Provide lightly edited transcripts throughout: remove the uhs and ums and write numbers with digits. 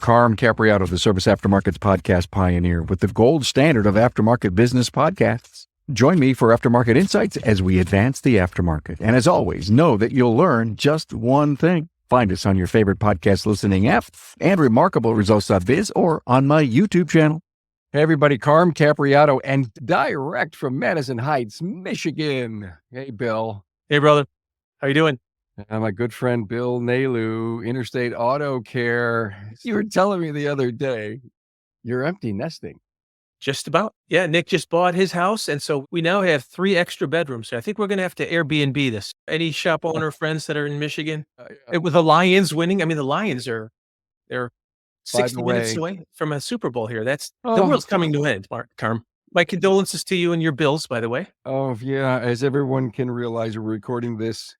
Carm Capriato, the Service Aftermarkets podcast pioneer with the gold standard of aftermarket business podcasts. Join me for Aftermarket Insights as we advance the aftermarket. And as always, know that you'll learn just one thing. Find us on your favorite podcast listening app and remarkableresults.biz or on my YouTube channel. Hey everybody, Carm Capriato and direct from Madison Heights, Michigan. Hey, Bill. Hey, brother. How you doing? My good friend, Bill Nalu, Interstate Auto Care. You were telling me the other day, you're empty nesting. Just about. Yeah, Nick just bought his house, and so we now have 3 extra bedrooms. So I think we're going to have to Airbnb this. Any shop owner friends that are in Michigan? With the Lions winning, I mean, the Lions they're 60 minutes away from a Super Bowl here. The world's coming to an end, Carm. My condolences to you and your Bills, by the way. Oh, yeah. As everyone can realize, we're recording this.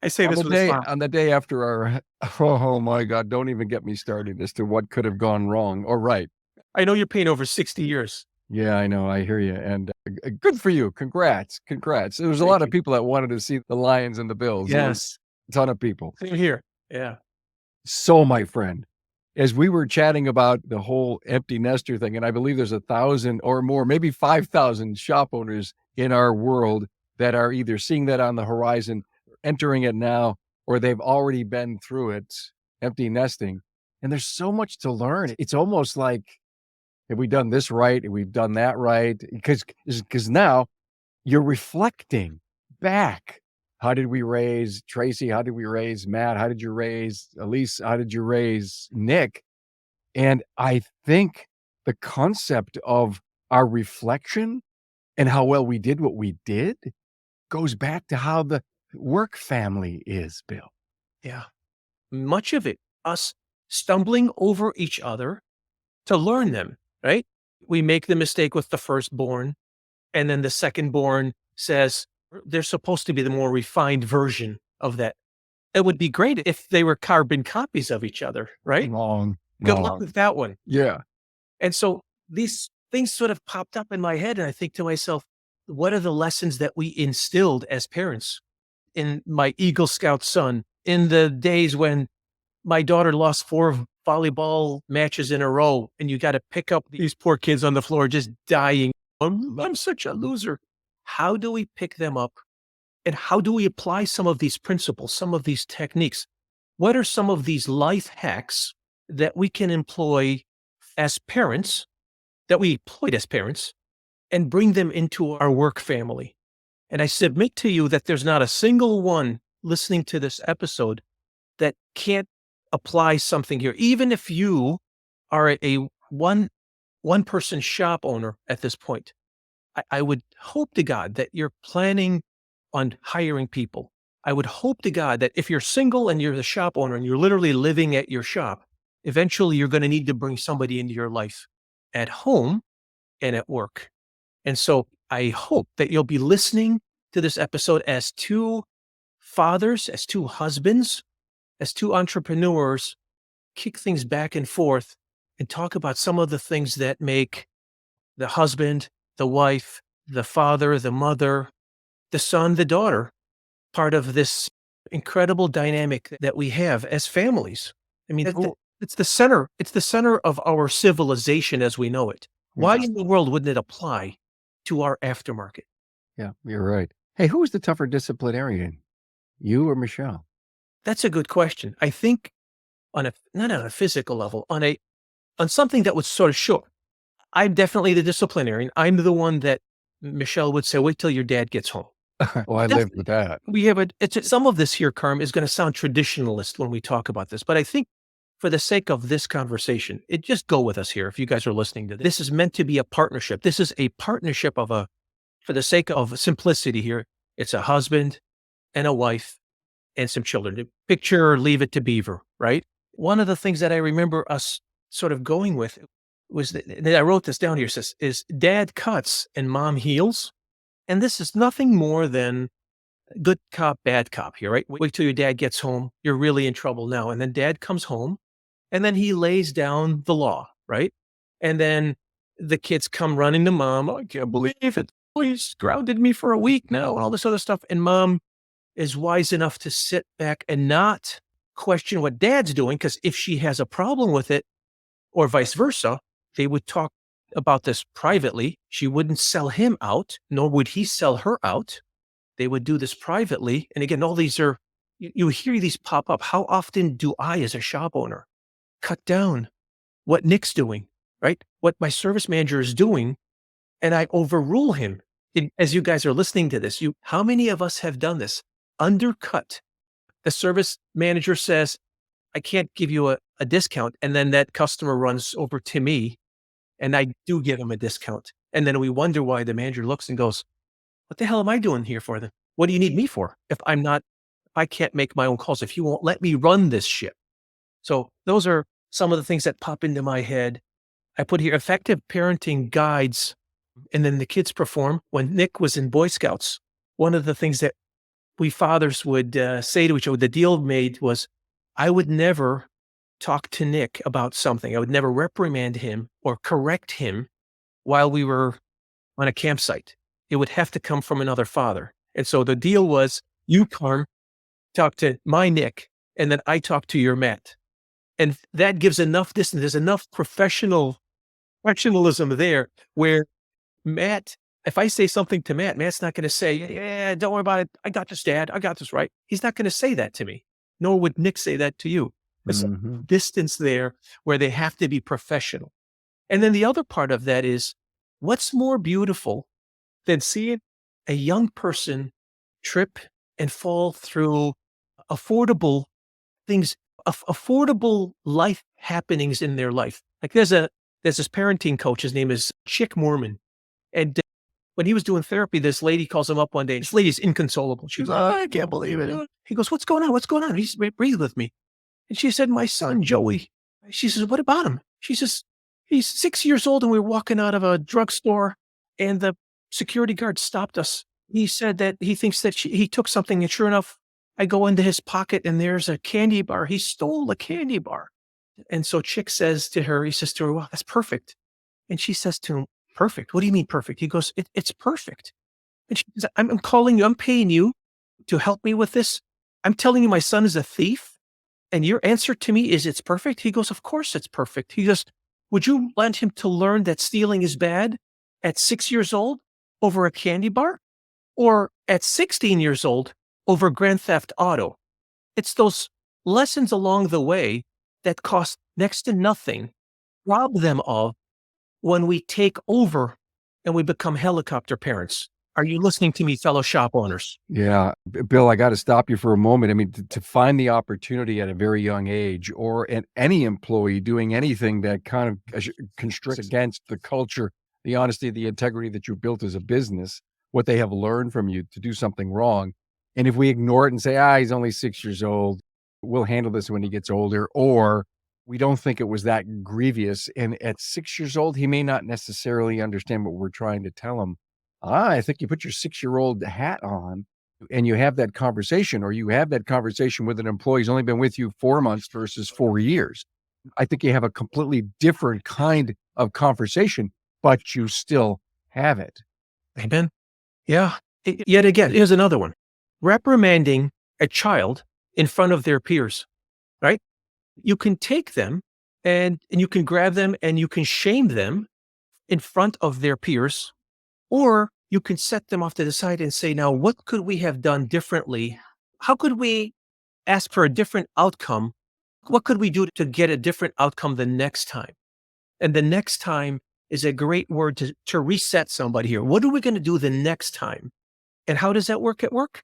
I say this on the day after our, oh my God, don't even get me started as to what could have gone wrong or right. I know you're paying over 60 years. Yeah, I know. I hear you. And good for you. Congrats. There was a lot of people that wanted to see the Lions and the Bills. Yes. A ton of people. Same here. Yeah. So, my friend, as we were chatting about the whole empty nester thing, and I believe there's 1,000 or more, maybe 5,000 shop owners in our world that are either seeing that on the horizon, entering it now, or they've already been through it, empty nesting. And there's so much to learn. It's almost like, have we done this right? Have we done that right? Because now you're reflecting back. How did we raise Tracy? How did we raise Matt? How did you raise Elise? How did you raise Nick? And I think the concept of our reflection and how well we did what we did goes back to how the work family is, Bill. Yeah. Much of it, us stumbling over each other to learn them, right? We make the mistake with the firstborn, and then the secondborn says they're supposed to be the more refined version of that. It would be great if they were carbon copies of each other, right? Good luck with that one. Yeah. And so these things sort of popped up in my head, and I think to myself, what are the lessons that we instilled as parents? In my Eagle Scout son, in the days when my daughter lost 4 volleyball matches in a row, and you got to pick up these poor kids on the floor just dying. I'm such a loser. How do we pick them up? And how do we apply some of these principles, some of these techniques? What are some of these life hacks that we can employ as parents, and bring them into our work family? And I submit to you that there's not a single one listening to this episode that can't apply something here. Even if you are a one-person shop owner at this point, I would hope to God that you're planning on hiring people. I would hope to God that if you're single and you're the shop owner and you're literally living at your shop, eventually you're going to need to bring somebody into your life at home and at work. And so I hope that you'll be listening to this episode as 2 fathers, as 2 husbands, as 2 entrepreneurs, kick things back and forth and talk about some of the things that make the husband, the wife, the father, the mother, the son, the daughter, part of this incredible dynamic that we have as families. I mean, it's the center of our civilization as we know it. Why in the world wouldn't it apply to our aftermarket? Yeah, you're right. Hey, who was the tougher disciplinarian, you or Michelle? That's a good question. I think not on a physical level, on something that was sort of short. I'm definitely the disciplinarian. I'm the one that Michelle would say, wait till your dad gets home. Well, I lived with that. We have some of this here, Carm, is going to sound traditionalist when we talk about this, but I think for the sake of this conversation, just go with us here. If you guys are listening to this, this is meant to be a partnership. This is a partnership for the sake of simplicity here, it's a husband and a wife and some children. Picture Leave It to Beaver, right? One of the things that I remember us sort of going with was that I wrote this down here, is dad cuts and mom heals. And this is nothing more than good cop, bad cop here, right? Wait till your dad gets home. You're really in trouble now. And then dad comes home and then he lays down the law, right? And then the kids come running to mom. I can't believe it. He's grounded me for a week now and all this other stuff. And mom is wise enough to sit back and not question what dad's doing, because if she has a problem with it, or vice versa. They would talk about this privately. She wouldn't sell him out, nor would he sell her out. They would do this privately. And again, all these are, you hear these pop up. How often do I, as a shop owner, cut down what Nick's doing, right? What my service manager is doing, and I overrule him. And as you guys are listening to this, how many of us have done this? Undercut. The service manager says, I can't give you a discount. And then that customer runs over to me and I do give him a discount. And then we wonder why the manager looks and goes, what the hell am I doing here for then? What do you need me for? If I can't make my own calls, if you won't let me run this ship. So those are some of the things that pop into my head. I put here effective parenting guides, and then the kids perform. When Nick was in Boy Scouts, one of the things that we fathers would say to each other, the deal made was, I would never talk to Nick about something. I would never reprimand him or correct him while we were on a campsite. It would have to come from another father. And so the deal was, you, Carm, talk to my Nick, and then I talk to your Matt. And that gives enough distance. There's enough professionalism there where Matt, if I say something to Matt, Matt's not going to say, yeah, don't worry about it. I got this, Dad. I got this, right? He's not going to say that to me. Nor would Nick say that to you. There's a distance there where they have to be professional. And then the other part of that is, what's more beautiful than seeing a young person trip and fall through affordable things, affordable life happenings in their life. Like there's this parenting coach, his name is Chick Moorman. And when he was doing therapy, this lady calls him up one day. This lady's inconsolable. She goes, oh, I can't believe it. He goes, what's going on? What's going on? He's breathe with me. And she said, my son, Joey. She says, what about him? She says, he's 6 years old and we were walking out of a drugstore and the security guard stopped us. He said that he thinks that he took something, and sure enough, I go into his pocket and there's a candy bar. He stole a candy bar. And so Chick says to her, wow, that's perfect. And she says to him, perfect? What do you mean perfect? He goes, it's perfect. And she says, I'm calling you, I'm paying you to help me with this. I'm telling you my son is a thief. And your answer to me is it's perfect? He goes, of course it's perfect. He goes, would you want him to learn that stealing is bad at 6 years old over a candy bar? Or at 16 years old over Grand Theft Auto? It's those lessons along the way that cost next to nothing, rob them of when we take over and we become helicopter parents. Are you listening to me, fellow shop owners? Yeah. Bill, I got to stop you for a moment. I mean, to find the opportunity at a very young age, or any employee doing anything that kind of constricts against the culture, the honesty, the integrity that you built as a business, what they have learned from you, to do something wrong. And if we ignore it and say, he's only 6 years old, we'll handle this when he gets older, or we don't think it was that grievous. And at 6 years old, he may not necessarily understand what we're trying to tell him. I think you put your 6-year-old hat on and you have that conversation, or you have that conversation with an employee who's only been with you 4 months versus 4 years. I think you have a completely different kind of conversation, but you still have it. Amen. Yeah. Yet again, here's another one. Reprimanding a child in front of their peers, right? You can take them and you can grab them and you can shame them in front of their peers, or you can set them off to the side and say, now, what could we have done differently? How could we ask for a different outcome? What could we do to get a different outcome the next time? And the next time is a great word to reset somebody here. What are we going to do the next time? And how does that work at work?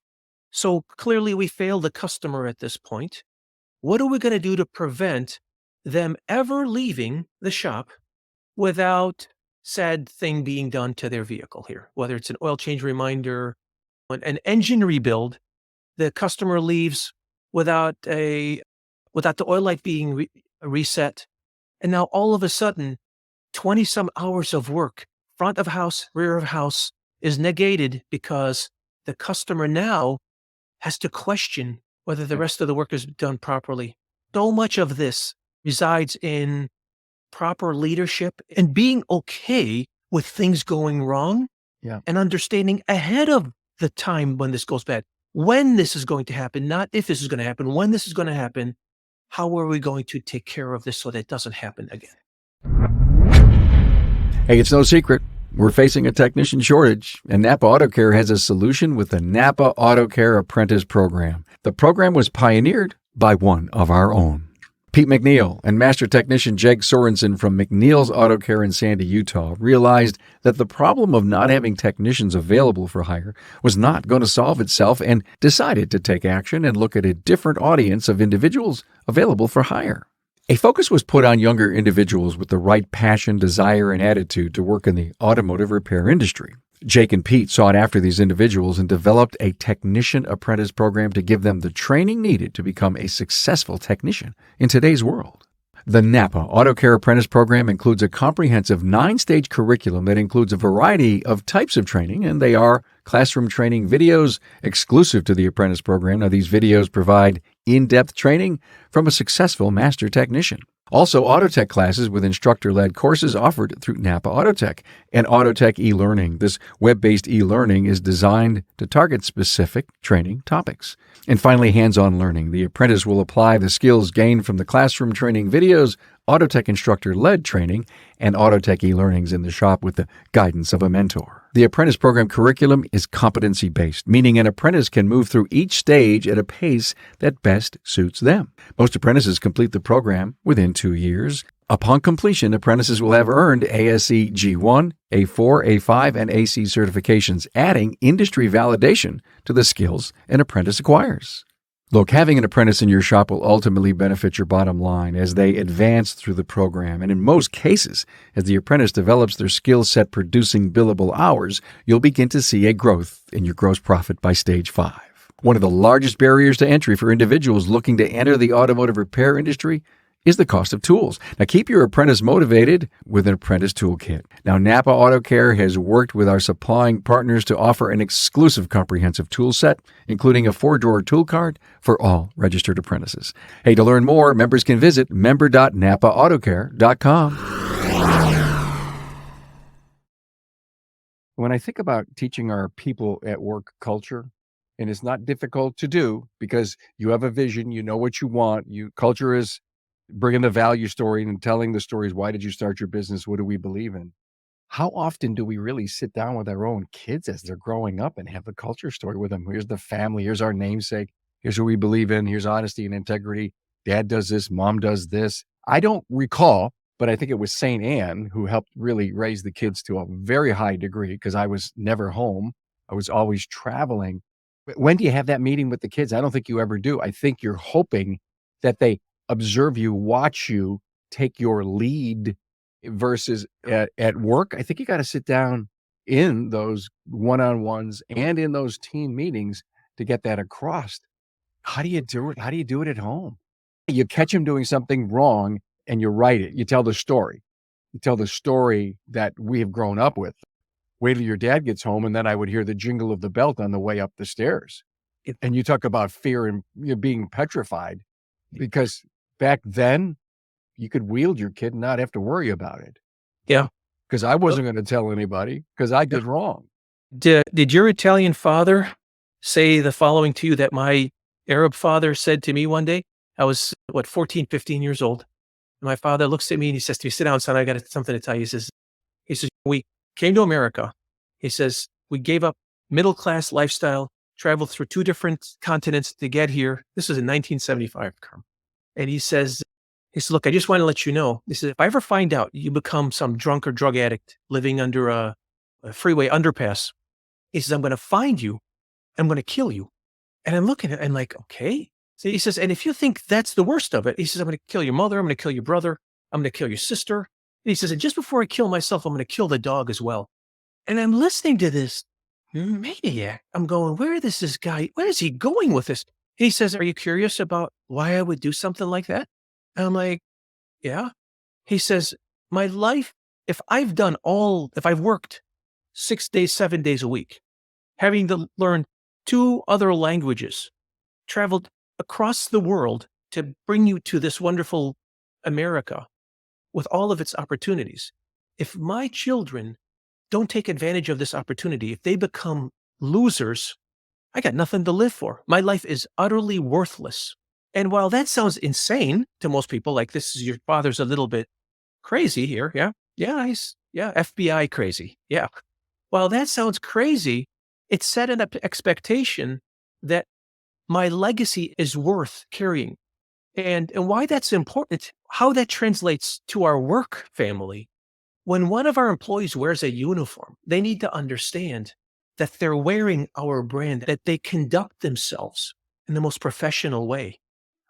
So clearly we failed the customer at this point. What are we going to do to prevent them ever leaving the shop without sad thing being done to their vehicle here? Whether it's an oil change reminder, an engine rebuild, the customer leaves without the oil light being reset. And now all of a sudden, 20 some hours of work, front of house, rear of house, is negated because the customer now has to question whether the rest of the work is done properly. So much of this resides in proper leadership and being okay with things going wrong, and understanding ahead of the time when this goes bad, when this is going to happen, not if this is going to happen, when this is going to happen. How are we going to take care of this so that it doesn't happen again? Hey, it's no secret. We're facing a technician shortage, and Napa Auto Care has a solution with the Napa Auto Care Apprentice Program. The program was pioneered by one of our own. Pete McNeil and Master Technician Jake Sorensen from McNeil's Auto Care in Sandy, Utah, realized that the problem of not having technicians available for hire was not going to solve itself and decided to take action and look at a different audience of individuals available for hire. A focus was put on younger individuals with the right passion, desire, and attitude to work in the automotive repair industry. Jake and Pete sought after these individuals and developed a technician apprentice program to give them the training needed to become a successful technician in today's world. The Napa Auto Care Apprentice Program includes a comprehensive 9-stage curriculum that includes a variety of types of training, and they are classroom training videos exclusive to the apprentice program. Now, these videos provide in-depth training from a successful master technician. Also, Autotech classes with instructor-led courses offered through Napa Autotech and Autotech e-learning. This web-based e-learning is designed to target specific training topics. And finally, hands-on learning. The apprentice will apply the skills gained from the classroom training videos, Autotech instructor-led training, and Autotech e-learnings in the shop with the guidance of a mentor. The apprentice program curriculum is competency-based, meaning an apprentice can move through each stage at a pace that best suits them. Most apprentices complete the program within 2 years. Upon completion, apprentices will have earned ASE G1, A4, A5, and AC certifications, adding industry validation to the skills an apprentice acquires. Look, having an apprentice in your shop will ultimately benefit your bottom line as they advance through the program. And in most cases, as the apprentice develops their skill set producing billable hours, you'll begin to see a growth in your gross profit by stage 5. One of the largest barriers to entry for individuals looking to enter the automotive repair industry is the cost of tools. Now, keep your apprentice motivated with an apprentice toolkit. Now, Napa Auto Care has worked with our supplying partners to offer an exclusive comprehensive tool set, including a 4-drawer tool cart for all registered apprentices. Hey, to learn more, members can visit member.napaautocare.com. When I think about teaching our people at work culture, and it's not difficult to do because you have a vision, you know what you want, culture is bringing the value story and telling the stories. Why did you start your business? What do we believe in? How often do we really sit down with our own kids as they're growing up and have the culture story with them? Here's the family. Here's our namesake. Here's what we believe in. Here's honesty and integrity. Dad does this. Mom does this. I don't recall, but I think it was St. Anne who helped really raise the kids to a very high degree because I was never home. I was always traveling. But when do you have that meeting with the kids? I don't think you ever do. I think you're hoping that they observe you, watch you, take your lead versus at work. I think you got to sit down in those one-on-ones and in those team meetings to get that across. How do you do it? How do you do it at home? You catch them doing something wrong and you write it. You tell the story. You tell the story that we have grown up with. Wait till your dad gets home, and then I would hear the jingle of the belt on the way up the stairs. And you talk about fear and being petrified, because back then you could wield your kid and not have to worry about it. Yeah. Because I wasn't going to tell anybody because I did wrong. Did your Italian father say the following to you that my Arab father said to me one day? I was, 14, 15 years old. And my father looks at me and he says to me, sit down, son, I got something to tell you. He says, we came to America. He says, we gave up middle-class lifestyle, traveled through 2 different continents to get here. This was in 1975, Carm. And he says, look, I just want to let you know, he says, if I ever find out you become some drunk or drug addict living under a freeway underpass, he says, I'm going to find you. I'm going to kill you. And I'm looking at it and like, okay. So he says, and if you think that's the worst of it, he says, I'm going to kill your mother. I'm going to kill your brother. I'm going to kill your sister. And he says, and just before I kill myself, I'm going to kill the dog as well. And I'm listening to this maniac. I'm going, where is this guy? Where is he going with this? He says, are you curious about why I would do something like that? And I'm like, yeah. He says, my life, if I've worked 6 days, 7 days a week, having to learn 2 other languages, traveled across the world to bring you to this wonderful America with all of its opportunities. If my children don't take advantage of this opportunity, if they become losers, I got nothing to live for. My life is utterly worthless. And while that sounds insane to most people, like this is your father's a little bit crazy here. Yeah. Yeah. Yeah, FBI crazy. Yeah. Well, that sounds crazy. It set an expectation that my legacy is worth carrying. And why that's important, how that translates to our work family. When one of our employees wears a uniform, they need to understand that they're wearing our brand, that they conduct themselves in the most professional way.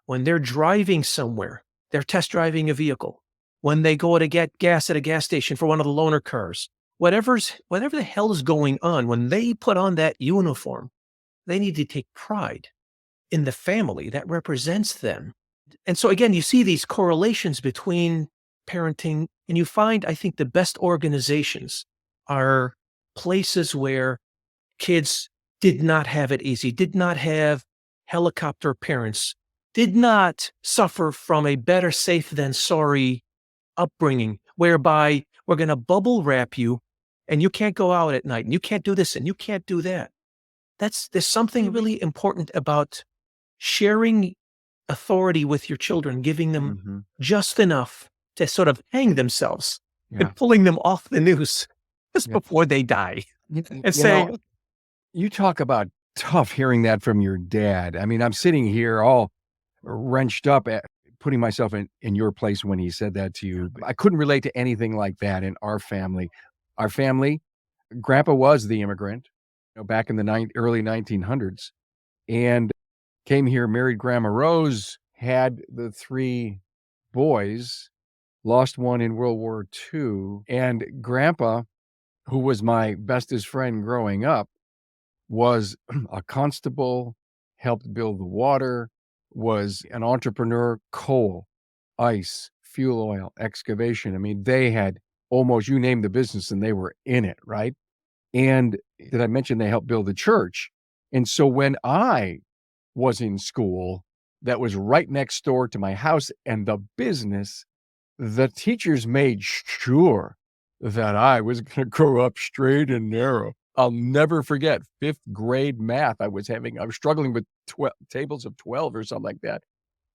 When they're driving somewhere, they're test driving a vehicle. When they go to get gas at a gas station for one of the loaner cars, whatever the hell is going on, when they put on that uniform, they need to take pride in the family that represents them. And so again, you see these correlations between parenting, and you find, I think, the best organizations are places where kids did not have it easy, did not have helicopter parents, did not suffer from a better safe than sorry upbringing, whereby we're going to bubble wrap you and you can't go out at night and you can't do this and you can't do that. There's something really important about sharing authority with your children, giving them just enough to sort of hang themselves and pulling them off the noose just before they die. And saying, you talk about tough hearing that from your dad. I mean, I'm sitting here all wrenched up at putting myself in your place when he said that to you. I couldn't relate to anything like that in our family. Our family, Grandpa was the immigrant, back in the early 1900s, and came here, married Grandma Rose, had the 3 boys, lost one in World War II, and Grandpa, who was my bestest friend growing up, was a constable, helped build the water, was an entrepreneur, coal, ice, fuel oil, excavation. I mean, they had almost, you name the business and they were in it, right? And did I mention they helped build the church? And so when I was in school that was right next door to my house and the business, the teachers made sure that I was going to grow up straight and narrow. I'll never forget 5th grade math. I was struggling with tables of 12 or something like that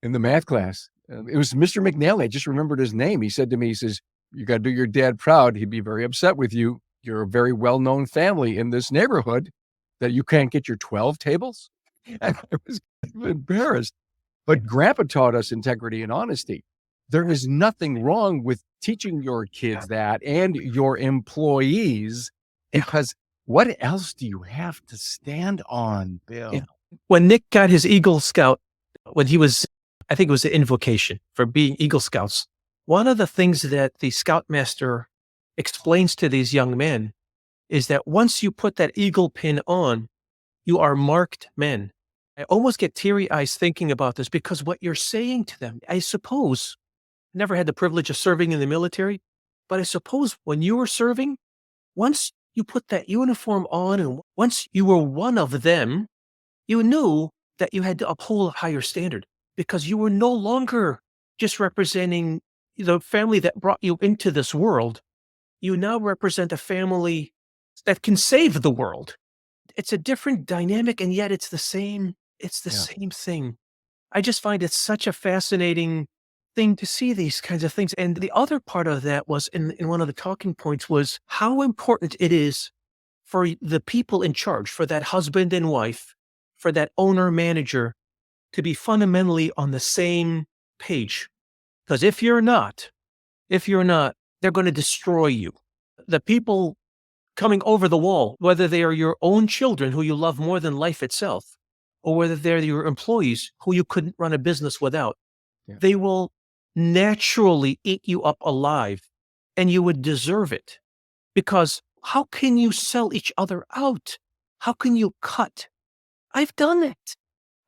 in the math class. It was Mr. McNally. I just remembered his name. He said to me, he says, "You got to do your dad proud. He'd be very upset with you. You're a very well-known family in this neighborhood that you can't get your 12 tables." And I was embarrassed. But Grandpa taught us integrity and honesty. There is nothing wrong with teaching your kids that and your employees, because what else do you have to stand on, Bill? Yeah. When Nick got his Eagle Scout, when he was, I think it was an invocation for being Eagle Scouts, one of the things that the Scoutmaster explains to these young men is that once you put that eagle pin on, you are marked men. I almost get teary eyes thinking about this, because what you're saying to them, I suppose, never had the privilege of serving in the military, but I suppose when you were serving, once you put that uniform on and once you were one of them, you knew that you had to uphold a higher standard, because you were no longer just representing the family that brought you into this world. You now represent a family that can save the world. It's a different dynamic, and yet it's the same. It's the same thing. I just find it such a fascinating thing to see these kinds of things. And the other part of that was in one of the talking points was how important it is for the people in charge, for that husband and wife, for that owner manager to be fundamentally on the same page. Because if you're not, they're going to destroy you. The people coming over the wall, whether they are your own children who you love more than life itself, or whether they're your employees who you couldn't run a business without, they will naturally eat you up alive, and you would deserve it. Because how can you sell each other out? How can you cut? I've done it.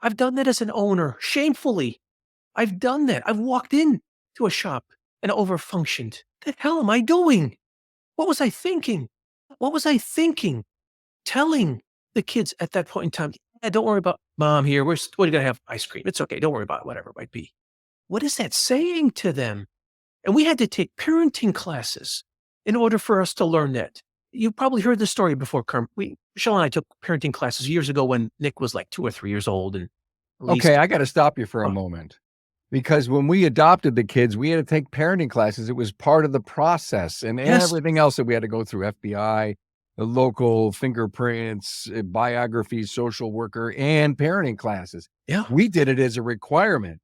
I've done that as an owner, shamefully. I've done that. I've walked in to a shop and overfunctioned. The hell am I doing? What was I thinking? What was I thinking? Telling the kids at that point in time, don't worry about Mom here. We're going to have ice cream. It's okay. Don't worry about it, whatever it might be. What is that saying to them? And we had to take parenting classes in order for us to learn that. You probably heard the story before, Kerm. Michelle and I took parenting classes years ago when Nick was like 2 or 3 years old. And okay, I got to stop you for a moment. Because when we adopted the kids, we had to take parenting classes. It was part of the process and Yes. everything else that we had to go through, FBI, the local fingerprints, biographies, social worker, and parenting classes. Yeah. We did it as a requirement.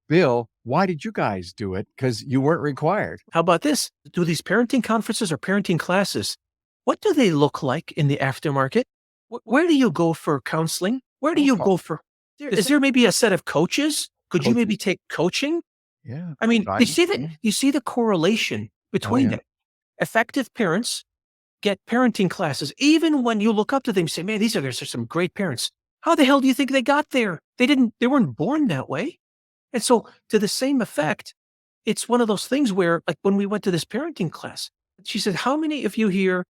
Bill, why did you guys do it? Because you weren't required. How about this? Do these parenting conferences or parenting classes, what do they look like in the aftermarket? Where do you go for counseling? Where do you go for? Is there maybe a set of coaches? Could you maybe take coaching? Yeah. I mean, you see that Yeah. you see the correlation between yeah. that. Effective parents get parenting classes, even when you look up to them, you say, man, these are some great parents. How the hell do you think they got there? They weren't born that way. And so to the same effect, it's one of those things where, like when we went to this parenting class, she said, how many of you here,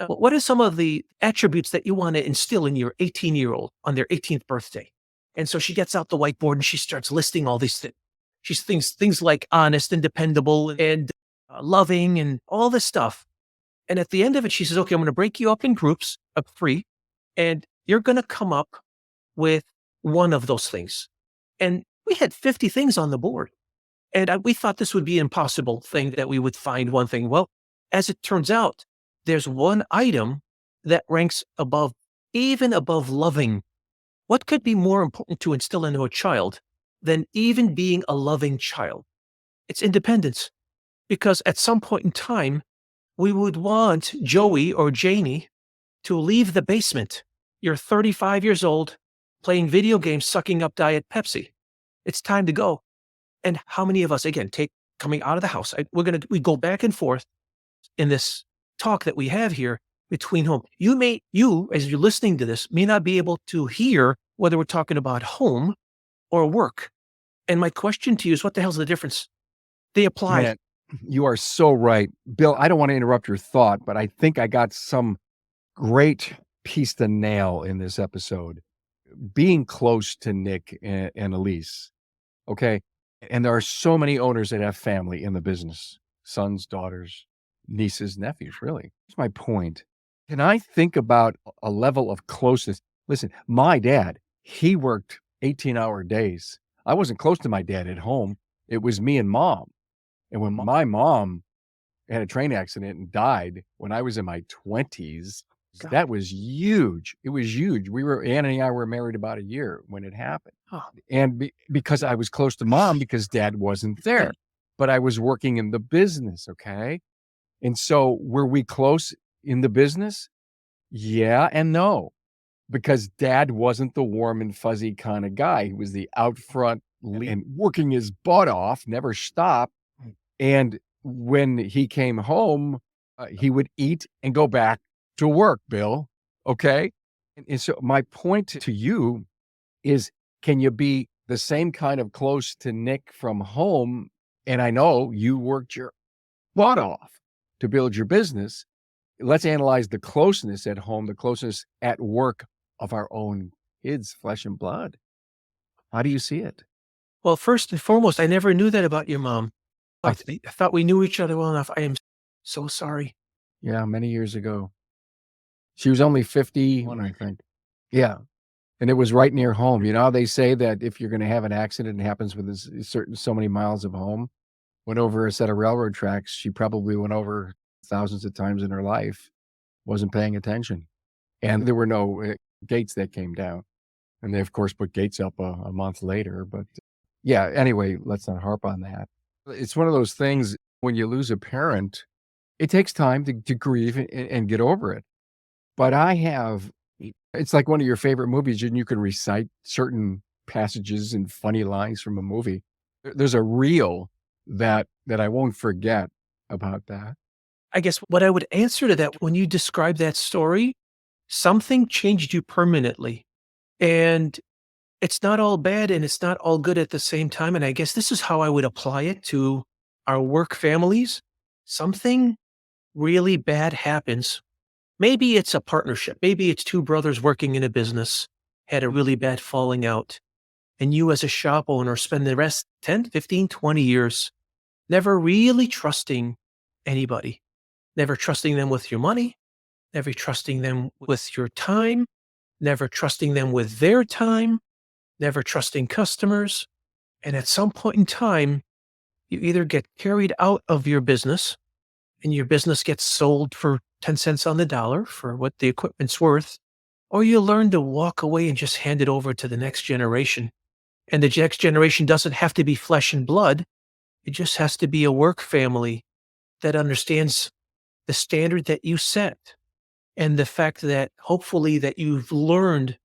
what are some of the attributes that you want to instill in your 18-year-old on their 18th birthday? And so she gets out the whiteboard and she starts listing all these things. She's things like honest and dependable and loving and all this stuff. And at the end of it, she says, okay, I'm going to break you up in groups of 3, and you're going to come up with one of those things. And we had 50 things on the board. And we thought this would be an impossible thing that we would find one thing. Well, as it turns out, there's one item that ranks above, even above loving. What could be more important to instill into a child than even being a loving child? It's independence. Because at some point in time, we would want Joey or Janie to leave the basement. You're 35 years old, playing video games, sucking up Diet Pepsi. It's time to go. And how many of us, again, coming out of the house, we go back and forth in this talk that we have here between home. You, as you're listening to this, may not be able to hear whether we're talking about home or work. And my question to you is, what the hell's the difference? They apply. Man, you are so right. Bill, I don't want to interrupt your thought, but I think I got some great piece to nail in this episode. Being close to Nick and Elise, okay? And there are so many owners that have family in the business, sons, daughters, nieces, nephews, really. Here's my point. Can I think about a level of closeness? Listen, my dad, he worked 18-hour days. I wasn't close to my dad at home. It was me and mom. And when my mom had a train accident and died when I was in my 20s, God. that was huge. It was huge. Ann and I were married about a year when it happened. Oh. And because I was close to mom because dad wasn't there, but I was working in the business. Okay. And so were we close in the business? Yeah and no, because dad wasn't the warm and fuzzy kind of guy. He was the out front and working his butt off, never stopped. And when he came home, he would eat and go back to work, Bill. Okay. And so my point to you is, can you be the same kind of close to Nick from home? And I know you worked your butt off to build your business. Let's analyze the closeness at home, the closeness at work of our own kids, flesh and blood. How do you see it? Well, first and foremost, I never knew that about your mom. I thought we knew each other well enough. I am so sorry. Yeah, many years ago. She was only 51, I think. Yeah. And it was right near home. You know how they say that if you're going to have an accident, it happens within so many miles of home? Went over a set of railroad tracks. She probably went over thousands of times in her life, wasn't paying attention. And there were no gates that came down. And they, of course, put gates up a month later. But yeah, anyway, let's not harp on that. It's one of those things when you lose a parent, it takes time to grieve and get over it. But it's like one of your favorite movies, and you can recite certain passages and funny lines from a movie. There's a reel that I won't forget about that. I guess what I would answer to that, when you describe that story, something changed you permanently. And it's not all bad and it's not all good at the same time. And I guess this is how I would apply it to our work families. Something really bad happens. Maybe it's a partnership. Maybe it's 2 brothers working in a business, had a really bad falling out. And you as a shop owner spend the rest 10, 15, 20 years never really trusting anybody, never trusting them with your money, never trusting them with your time, never trusting them with their time, never trusting customers. And at some point in time, you either get carried out of your business and your business gets sold for 10 cents on the dollar for what the equipment's worth, or you learn to walk away and just hand it over to the next generation. And the next generation doesn't have to be flesh and blood. It just has to be a work family that understands the standard that you set and the fact that hopefully that you've learned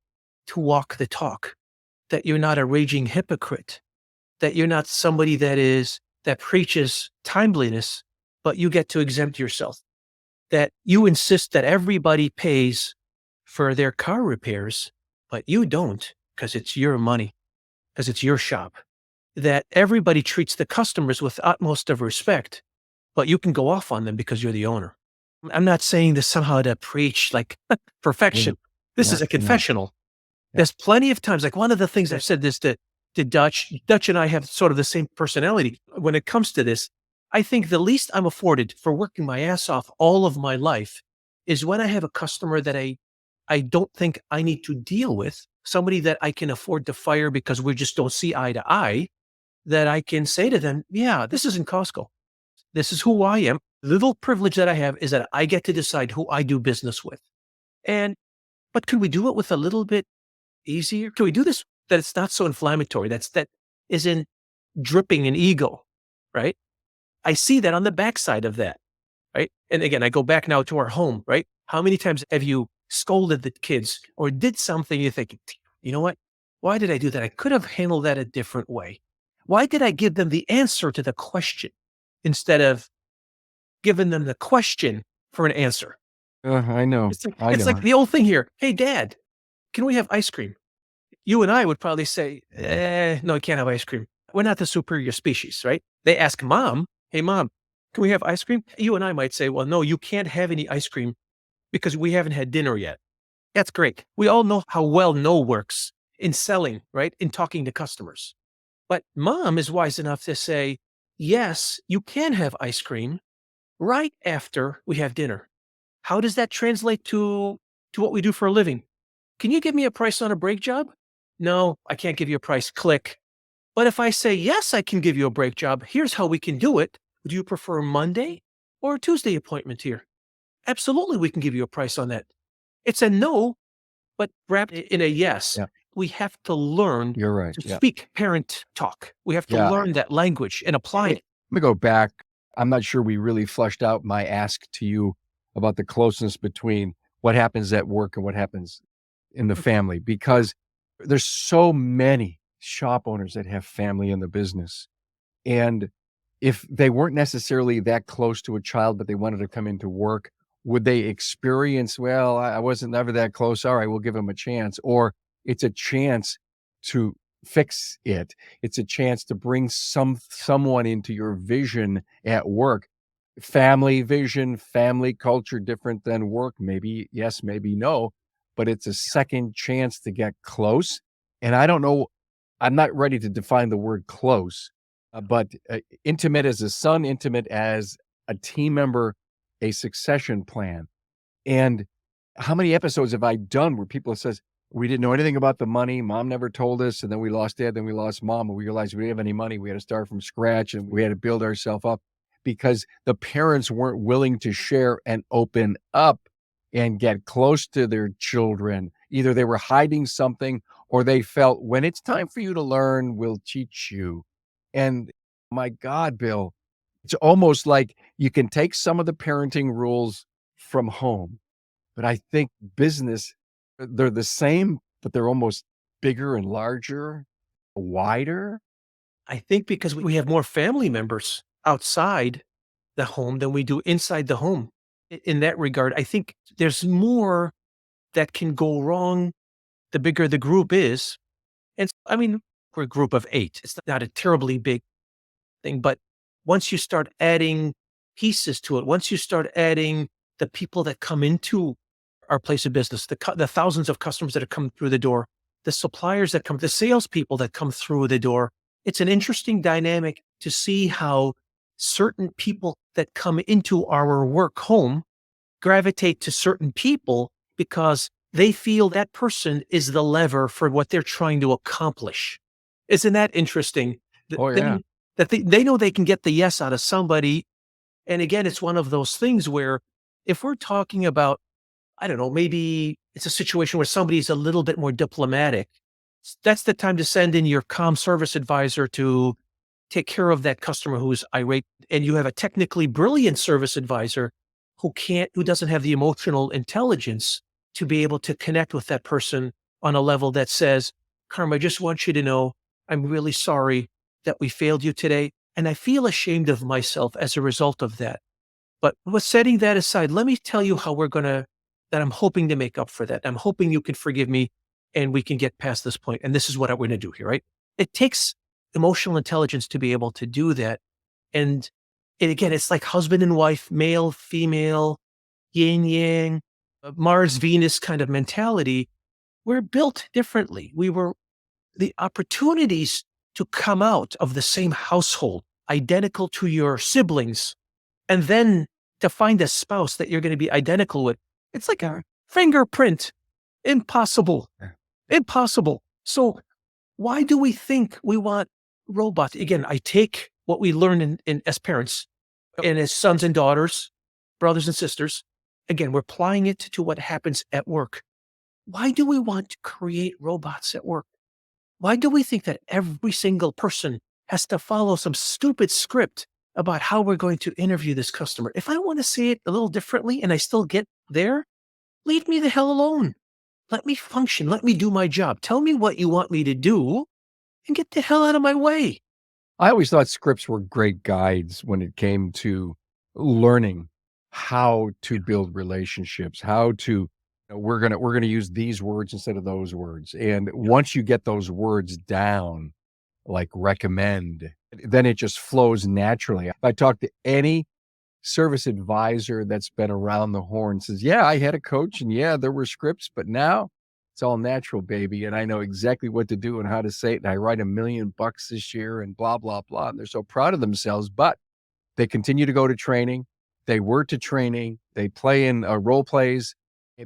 to walk the talk, that you're not a raging hypocrite, that you're not somebody that preaches timeliness, but you get to exempt yourself, that you insist that everybody pays for their car repairs, but you don't because it's your money, because it's your shop, that everybody treats the customers with utmost of respect, but you can go off on them because you're the owner. I'm not saying this somehow to preach like Yeah. perfection. This is a confessional. Yeah. There's plenty of times, like one of the things I've said this to Dutch. Dutch and I have sort of the same personality when it comes to this. I think the least I'm afforded for working my ass off all of my life is when I have a customer that I don't think I need to deal with, somebody that I can afford to fire because we just don't see eye to eye, that I can say to them, yeah, this isn't Costco. This is who I am. The little privilege that I have is that I get to decide who I do business with. But could we do it with a little bit easier? Can we do this that it's not so inflammatory? That isn't dripping in ego, right? I see that on the backside of that, right? And again, I go back now to our home, right? How many times have you scolded the kids or did something you think, you know what? Why did I do that? I could have handled that a different way. Why did I give them the answer to the question instead of giving them the question for an answer? I know. It's like the old thing here. Hey, Dad, can we have ice cream? You and I would probably say, no, you can't have ice cream. We're not the superior species, right? They ask Mom, hey, Mom, can we have ice cream? You and I might say, well, no, you can't have any ice cream because we haven't had dinner yet. That's great. We all know how well no works in selling, right? In talking to customers. But Mom is wise enough to say, yes, you can have ice cream right after we have dinner. How does that translate to what we do for a living? Can you give me a price on a brake job? No, I can't give you a price. Click. But if I say, yes, I can give you a brake job, here's how we can do it. Would you prefer a Monday or a Tuesday appointment here? Absolutely, we can give you a price on that. It's a no, but wrapped in a yes. Yeah. We have to learn You're right. to speak parent talk. We have to Yeah. learn that language and apply it. Let me go back. I'm not sure we really fleshed out my ask to you about the closeness between what happens at work and what happens in the family, because there's so many shop owners that have family in the business. And if they weren't necessarily that close to a child, but they wanted to come into work, would they experience, well, I wasn't never that close. All right, we'll give them a chance. Or it's a chance to fix it. It's a chance to bring someone into your vision at work. Family vision, family culture, different than work. Maybe yes, maybe no, but it's a second chance to get close. And I don't know, I'm not ready to define the word close, but intimate as a son, intimate as a team member, a succession plan. And how many episodes have I done where people says, we didn't know anything about the money. Mom never told us. And then we lost dad. Then we lost mom. And we realized we didn't have any money. We had to start from scratch and we had to build ourselves up because the parents weren't willing to share and open up and get close to their children. Either they were hiding something or they felt when it's time for you to learn, we'll teach you. And my God, Bill, it's almost like you can take some of the parenting rules from home, but I think business, they're the same, but they're almost bigger and larger, wider. I think because we have more family members outside the home than we do inside the home. In that regard, I think there's more that can go wrong the bigger the group is. And I mean, we're a group of 8. It's not a terribly big thing, but once you start adding pieces to it, once you start adding the people that come into our place of business, the thousands of customers that have come through the door, the suppliers that come, the salespeople that come through the door, it's an interesting dynamic to see how certain people that come into our work home gravitate to certain people because they feel that person is the lever for what they're trying to accomplish. Isn't that interesting? Oh, yeah. They know they can get the yes out of somebody. And again, it's one of those things where if we're talking about, I don't know, maybe it's a situation where somebody's a little bit more diplomatic, that's the time to send in your comm service advisor to take care of that customer who's irate. And you have a technically brilliant service advisor who doesn't have the emotional intelligence to be able to connect with that person on a level that says, Carm, I just want you to know, I'm really sorry that we failed you today. And I feel ashamed of myself as a result of that. But with setting that aside, let me tell you how that I'm hoping to make up for that. I'm hoping you can forgive me and we can get past this point. And this is what we're going to do here, right? It takes emotional intelligence to be able to do that. And again, it's like husband and wife, male, female, yin yang, Mars, Venus kind of mentality. We're built differently. The opportunities to come out of the same household, identical to your siblings, and then to find a spouse that you're going to be identical with. It's like a fingerprint. Impossible. Yeah. Impossible. So why do we think we want robots? Again, I take what we learn as parents and as sons and daughters, brothers and sisters. Again, we're applying it to what happens at work. Why do we want to create robots at work? Why do we think that every single person has to follow some stupid script about how we're going to interview this customer? If I want to say it a little differently and I still get there, leave me the hell alone. Let me function. Let me do my job. Tell me what you want me to do and get the hell out of my way. I always thought scripts were great guides when it came to learning how to build relationships, how to we're gonna use these words instead of those words. And once you get those words down, like recommend, then it just flows naturally. If I talk to any service advisor that's been around the horn, says, yeah, I had a coach and yeah, there were scripts, but now it's all natural, baby. And I know exactly what to do and how to say it. And I write $1 million this year and blah, blah, blah. And they're so proud of themselves, but they continue to go to training. They work to training. They play in role plays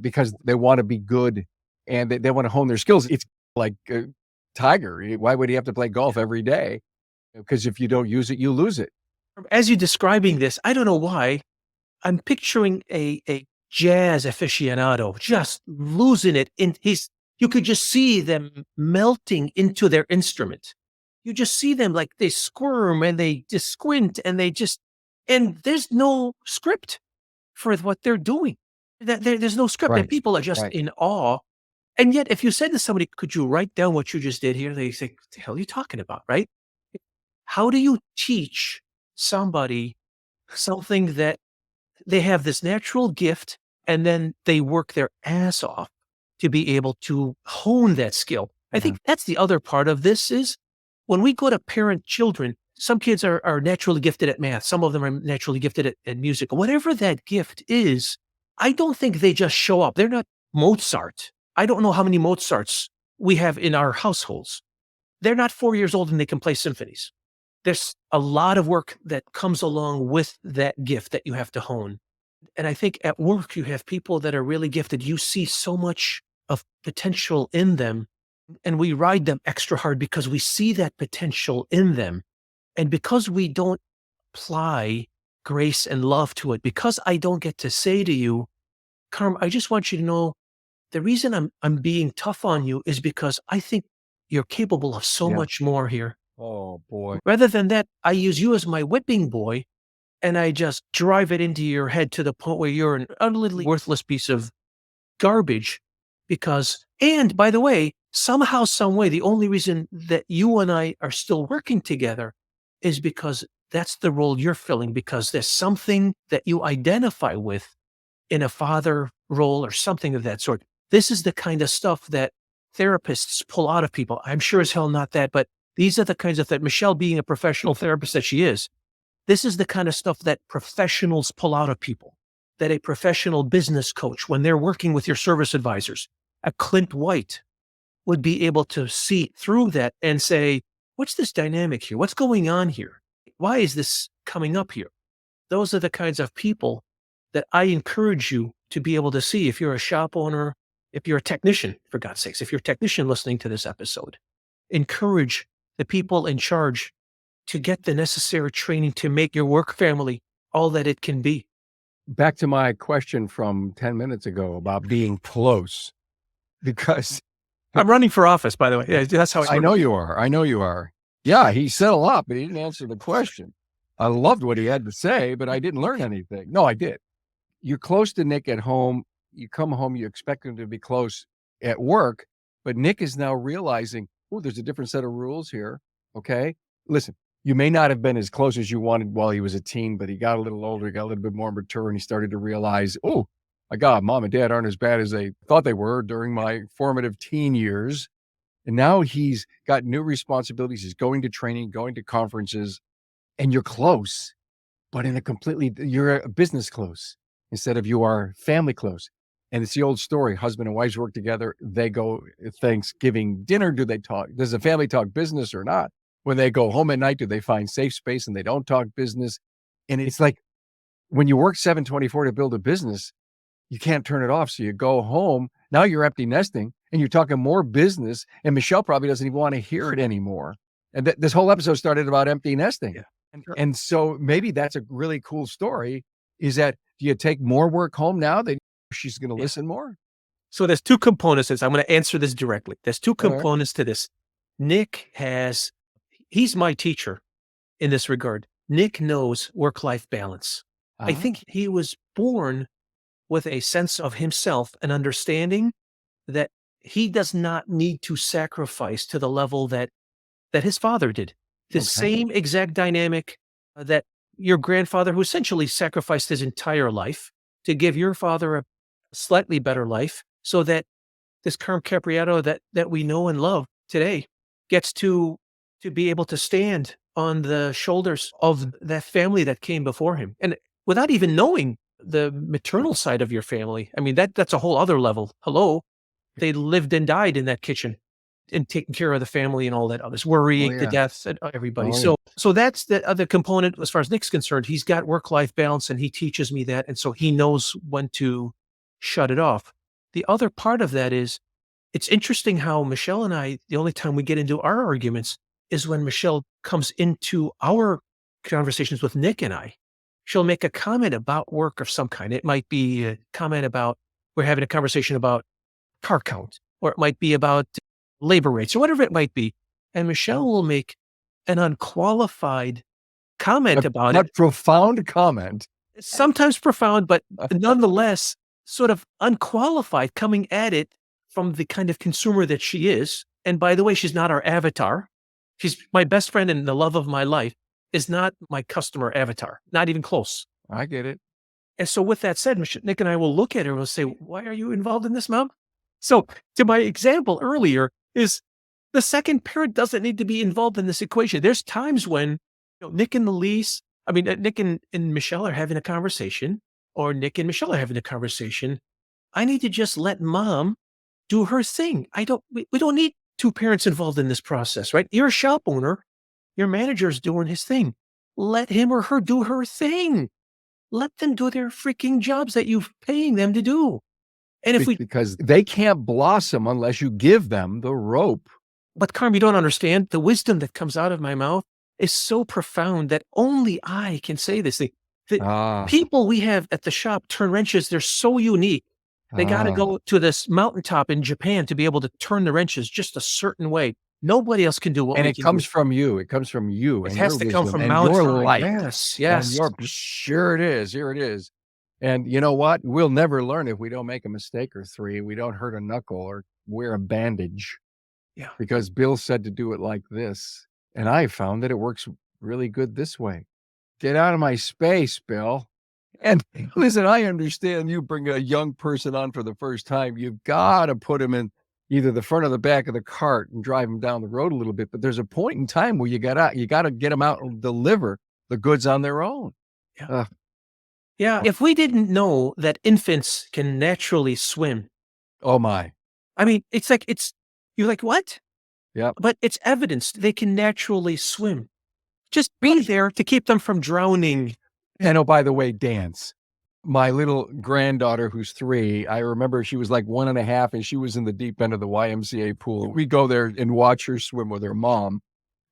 because they want to be good and they want to hone their skills. It's like Tiger. Why would he have to play golf every day? Because if you don't use it, you lose it. As you're describing this, I don't know why, I'm picturing a jazz aficionado just losing it. You could just see them melting into their instrument. You just see them like they squirm and they just squint and and there's no script for what they're doing. There's no script. Right, And people are just right. in awe. And yet, if you said to somebody, could you write down what you just did here? They say, what the hell are you talking about, right? How do you teach somebody something that they have this natural gift and then they work their ass off to be able to hone that skill? I think that's the other part of this is when we go to parent children, some kids are naturally gifted at math. Some of them are naturally gifted at music. Whatever that gift is, I don't think they just show up. They're not Mozart. I don't know how many Mozarts we have in our households. They're not 4 years old and they can play symphonies. There's a lot of work that comes along with that gift that you have to hone. And I think at work, you have people that are really gifted. You see so much of potential in them, and we ride them extra hard because we see that potential in them. And because we don't apply grace and love to it, because I don't get to say to you, Carm, I just want you to know the reason I'm being tough on you is because I think you're capable of so much more here. Oh, boy. Rather than that, I use you as my whipping boy and I just drive it into your head to the point where you're an utterly worthless piece of garbage and by the way, somehow, some way, the only reason that you and I are still working together is because that's the role you're filling, because there's something that you identify with in a father role or something of that sort. This is the kind of stuff that therapists pull out of people. I'm sure as hell not that, but these are the kinds of that Michelle, being a professional therapist that she is, this is the kind of stuff that professionals pull out of people, that a professional business coach, when they're working with your service advisors, a Clint White would be able to see through that and say, what's this dynamic here? What's going on here? Why is this coming up here? Those are the kinds of people that I encourage you to be able to see if you're a shop owner, if you're a technician, for God's sakes, if you're a technician listening to this episode. Encourage the people in charge to get the necessary training to make your work family all that it can be. Back to my question from 10 minutes ago about being close, because I'm running for office, by the way. Yeah, that's how I know you are. I know you are. Yeah, he said a lot, but he didn't answer the question. I loved what he had to say, but I didn't learn anything. No, I did. You're close to Nick at home. You come home, you expect him to be close at work, but Nick is now realizing, oh, there's a different set of rules here. Okay. Listen, you may not have been as close as you wanted while he was a teen, but he got a little older, he got a little bit more mature, and he started to realize, oh, my God, mom and dad aren't as bad as they thought they were during my formative teen years. And now he's got new responsibilities. He's going to training, going to conferences, and you're close, but in a completely, you're a business close instead of you are family close. And it's the old story. Husband and wives work together. They go Thanksgiving dinner. Do they talk? Does the family talk business or not? When they go home at night, do they find safe space and they don't talk business? And it's like when you work 7/24 to build a business, you can't turn it off. So you go home. Now you're empty nesting and you're talking more business. And Michelle probably doesn't even want to hear it anymore. And this whole episode started about empty nesting. Yeah. And so maybe that's a really cool story, is that do you take more work home now that she's going to listen more? So there's two components to this. I'm going to answer this directly. There's two All right. components to this. Nick he's my teacher in this regard. Nick knows work-life balance. I think he was born with a sense of himself, an understanding that he does not need to sacrifice to the level that his father did. The same exact dynamic that your grandfather, who essentially sacrificed his entire life to give your father a slightly better life, so that this Carm Capriato that we know and love today gets to be able to stand on the shoulders of that family that came before him. And without even knowing the maternal side of your family, I mean, that's a whole other level. Hello, they lived and died in that kitchen and taking care of the family and all that others, worrying to death and everybody. So that's the other component as far as Nick's concerned. He's got work-life balance and he teaches me that. And so he knows when to shut it off. The other part of that is, it's interesting how Michelle and I, the only time we get into our arguments is when Michelle comes into our conversations with Nick and I. She'll make a comment about work of some kind. It might be a comment about, we're having a conversation about car count, or it might be about labor rates, or whatever it might be. And Michelle will make an unqualified comment about it. Profound comment. Sometimes profound, but nonetheless, sort of unqualified, coming at it from the kind of consumer that she is. And by the way, she's not our avatar. She's my best friend and the love of my life, is not my customer avatar, not even close. I get it. And so with that said, Nick and I will look at her and we'll say, why are you involved in this, Mom? So to my example earlier is, the second parent doesn't need to be involved in this equation. There's times when Nick and Nick and Michelle are having a conversation, or Nick and Michelle are having a conversation. I need to just let Mom do her thing. We don't need two parents involved in this process, right? You're a shop owner. Your manager's doing his thing. Let him or her do her thing. Let them do their freaking jobs that you're paying them to do. And because they can't blossom unless you give them the rope. But Carm, you don't understand. The wisdom that comes out of my mouth is so profound that only I can say this thing. The people we have at the shop turn wrenches. They're so unique. They got to go to this mountaintop in Japan to be able to turn the wrenches just a certain way. Nobody else can do what we can do. And it comes from you. It comes from you. It has to come from your life. Yes. Sure it is. Here it is. And you know what? We'll never learn if we don't make a mistake or three. We don't hurt a knuckle or wear a bandage. Yeah. Because Bill said to do it like this. And I found that it works really good this way. Get out of my space, Bill. And listen, I understand you bring a young person on for the first time. You've got to put him in either the front or the back of the cart and drive him down the road a little bit. But there's a point in time where you got to get them out and deliver the goods on their own. Yeah. Yeah. If we didn't know that infants can naturally swim. Oh my. I mean, you're like, what? Yeah. But it's evidenced they can naturally swim. Just be there to keep them from drowning. And oh, by the way, dance. My little granddaughter, who's 3, I remember she was like 1.5 and she was in the deep end of the YMCA pool. We go there and watch her swim with her mom.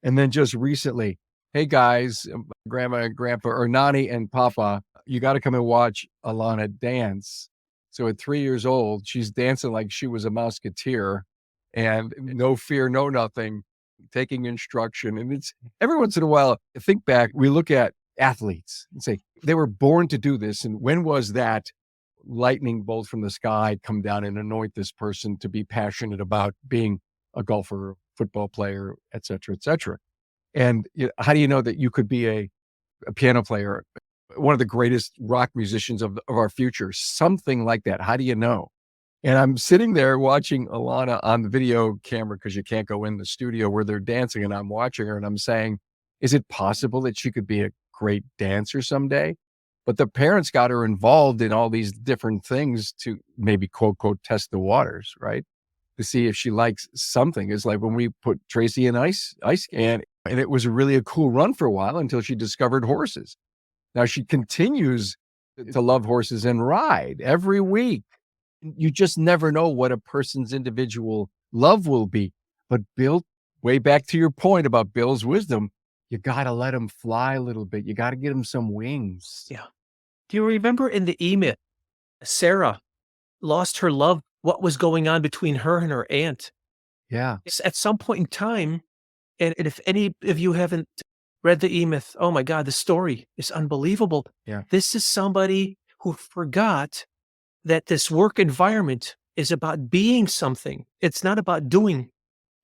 And then just recently, hey guys, grandma and grandpa, or Nani and Papa, you got to come and watch Alana dance. So at 3 years old, she's dancing like she was a musketeer and no fear, no nothing, taking instruction. And it's every once in a while, I think back, we look at athletes and say, they were born to do this. And when was that lightning bolt from the sky come down and anoint this person to be passionate about being a golfer, football player, et cetera, et cetera? And how do you know that you could be a piano player, one of the greatest rock musicians of our future, something like that? How do you know? And I'm sitting there watching Alana on the video camera because you can't go in the studio where they're dancing. And I'm watching her and I'm saying, is it possible that she could be a great dancer someday? But the parents got her involved in all these different things to maybe quote, quote, test the waters, right? To see if she likes something. It's like when we put Tracy in ice can, and it was really a cool run for a while until she discovered horses. Now she continues to love horses and ride every week. You just never know what a person's individual love will be. But Bill, way back to your point about Bill's wisdom, you got to let him fly a little bit. You got to get him some wings. Yeah. Do you remember in the email, Sarah lost her love, what was going on between her and her aunt? Yeah. At some point in time, and if any of you haven't read the E-Myth, oh my God, the story is unbelievable. Yeah. This is somebody who forgot that this work environment is about being something. It's not about doing.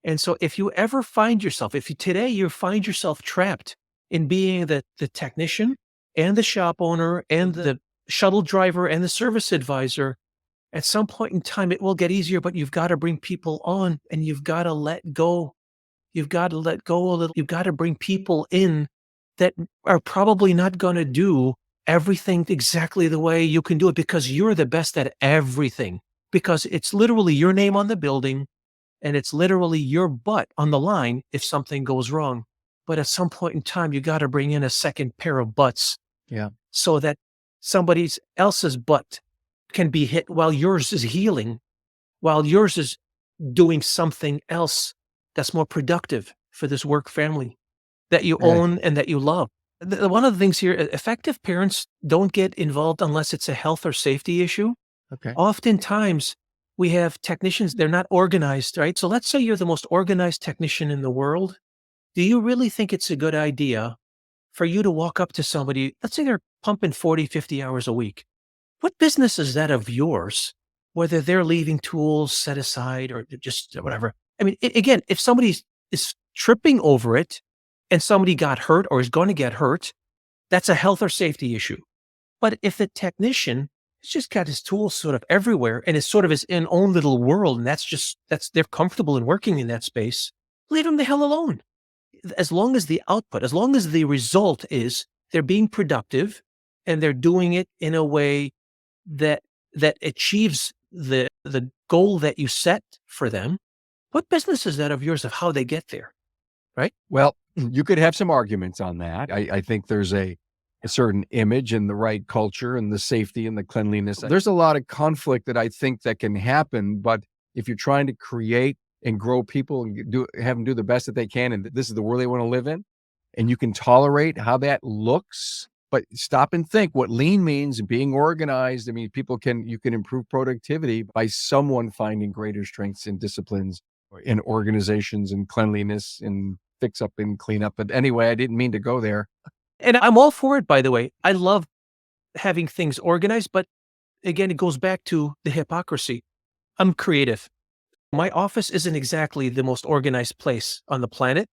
And so if you ever find yourself, today you find yourself trapped in being the technician and the shop owner and the shuttle driver and the service advisor, at some point in time, it will get easier, but you've got to bring people on and you've got to let go. You've got to let go a little. You've got to bring people in that are probably not going to do everything exactly the way you can do it because you're the best at everything, because it's literally your name on the building and it's literally your butt on the line if something goes wrong. But at some point in time, you got to bring in a second pair of butts. Yeah. So that somebody else's butt can be hit while yours is healing, while yours is doing something else that's more productive for this work family that you own and that you love. One of the things here, effective parents don't get involved unless it's a health or safety issue. Okay. Oftentimes, we have technicians, they're not organized, right? So let's say you're the most organized technician in the world. Do you really think it's a good idea for you to walk up to somebody, let's say they're pumping 40, 50 hours a week? What business is that of yours, whether they're leaving tools set aside or just whatever? I mean, again, if somebody is tripping over it and somebody got hurt or is going to get hurt, that's a health or safety issue. But if the technician has just got his tools sort of everywhere and is sort of his own little world, and they're comfortable in working in that space, leave them the hell alone. As long as the output, as long as the result is they're being productive and they're doing it in a way that achieves the goal that you set for them, what business is that of yours of how they get there, right? Well, you could have some arguments on that. I think there's a certain image and the right culture and the safety and the cleanliness. There's a lot of conflict that I think that can happen, but if you're trying to create and grow people and have them do the best that they can, and this is the world they want to live in, and you can tolerate how that looks, but stop and think what lean means, being organized. I mean, you can improve productivity by someone finding greater strengths and disciplines in organizations and cleanliness and fix up and clean up. But anyway, I didn't mean to go there. And I'm all for it, by the way. I love having things organized, but again, it goes back to the hypocrisy. I'm creative. My office isn't exactly the most organized place on the planet.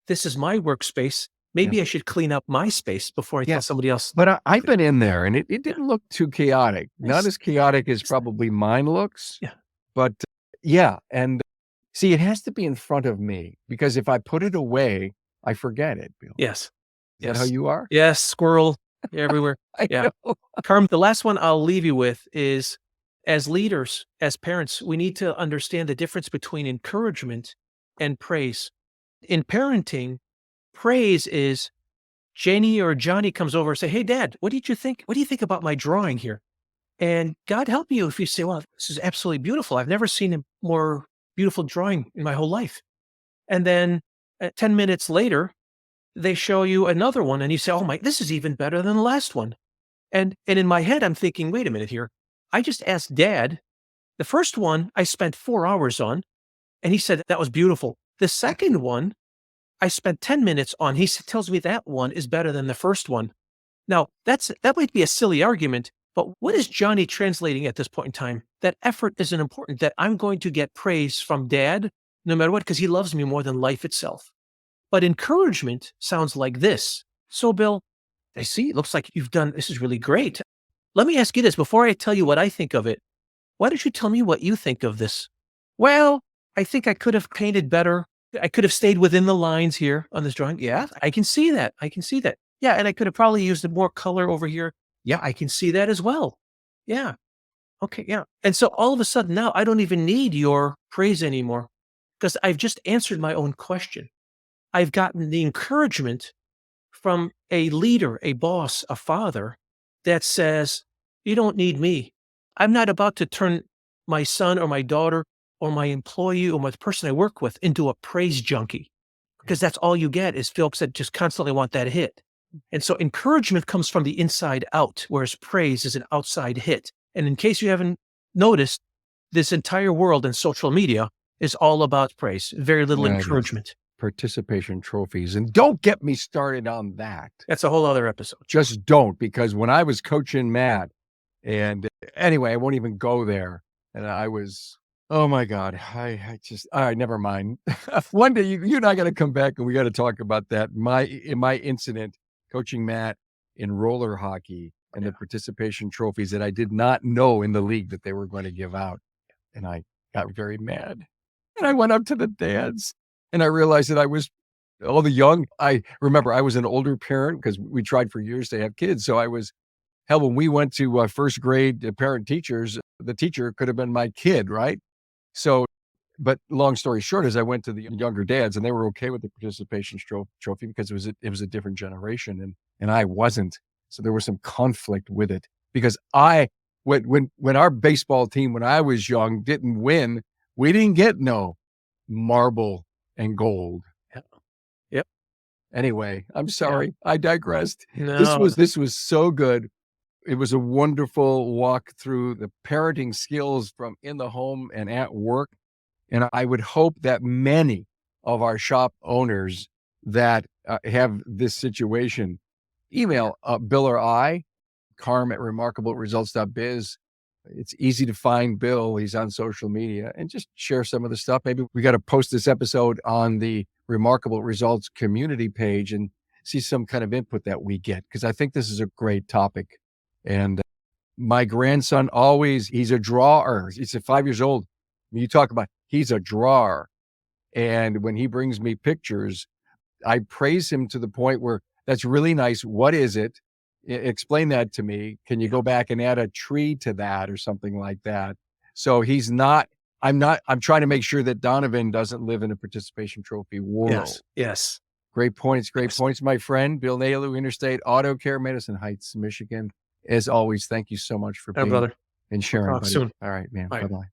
This is my workspace. Maybe I should clean up my space before I tell somebody else. But I've been in there and it didn't look too chaotic. Not as chaotic as probably mine looks. Yeah. But and see, it has to be in front of me because if I put it away, I forget it, Bill. Yes. Is that how you are? Yes, squirrel everywhere. I know. Carm, the last one I'll leave you with is, as leaders, as parents, we need to understand the difference between encouragement and praise. In parenting, praise is Jenny or Johnny comes over and say, "Hey, Dad, what did you think? What do you think about my drawing here?" And God help you if you say, "Well, this is absolutely beautiful. I've never seen a more beautiful drawing in my whole life." And then 10 minutes later, they show you another one and you say, oh my, this is even better than the last one. And in my head, I'm thinking, wait a minute here. I just asked Dad. The first one I spent 4 hours on, and he said that was beautiful. The second one I spent 10 minutes on. He tells me that one is better than the first one. Now, that might be a silly argument, but what is Johnny translating at this point in time? That effort isn't important, that I'm going to get praise from Dad no matter what, because he loves me more than life itself. But encouragement sounds like this. So, Bill, I see, it looks like you've done, this is really great. Let me ask you this before I tell you what I think of it. Why don't you tell me what you think of this? Well, I think I could have painted better. I could have stayed within the lines here on this drawing. Yeah, I can see that. I can see that. Yeah, and I could have probably used more color over here. Yeah, I can see that as well. Yeah. Okay, yeah. And so all of a sudden now I don't even need your praise anymore because I've just answered my own question. I've gotten the encouragement from a leader, a boss, a father that says, you don't need me. I'm not about to turn my son or my daughter or my employee or the person I work with into a praise junkie, because that's all you get is folks that just constantly want that hit. And so encouragement comes from the inside out, whereas praise is an outside hit. And in case you haven't noticed, this entire world in social media is all about praise, very little encouragement. Participation trophies. And don't get me started on that. That's a whole other episode. Just don't, because when I was coaching Matt, and anyway, I won't even go there. And I was, oh my God, I just, all right, never mind. One day you and I got to come back and we got to talk about that. In my incident coaching Matt in roller hockey and the participation trophies that I did not know in the league that they were going to give out. And I got very mad. And I went up to the dads and I realized that I was all the young. I remember I was an older parent because we tried for years to have kids. So I was, hell, when we went to first grade parent teachers, the teacher could have been my kid, right? So, but long story short, as I went to the younger dads and they were okay with the participation trophy because it was a different generation and I wasn't. So there was some conflict with it because when our baseball team, when I was young, didn't win, we didn't get no marble and gold. Yep. Anyway, I'm sorry. I digressed. No. This was so good. It was a wonderful walk through the parenting skills from in the home and at work. And I would hope that many of our shop owners that have this situation, email Bill or I, carm@remarkableresults.biz. It's easy to find Bill. He's on social media and just share some of the stuff. Maybe we got to post this episode on the Remarkable Results community page and see some kind of input that we get, because I think this is a great topic. And my grandson he's a drawer. He's 5 years old. You talk about, he's a drawer. And when he brings me pictures, I praise him to the point where that's really nice. What is it? Explain that to me. Can you go back and add a tree to that or something like that? So I'm trying to make sure that Donovan doesn't live in a participation trophy world. Yes. Great points, my friend. Bill Nalu, Interstate Auto Care, Madison Heights, Michigan. As always, thank you so much for being brother. and sharing. We'll talk soon. All right, man. Bye. Bye-bye.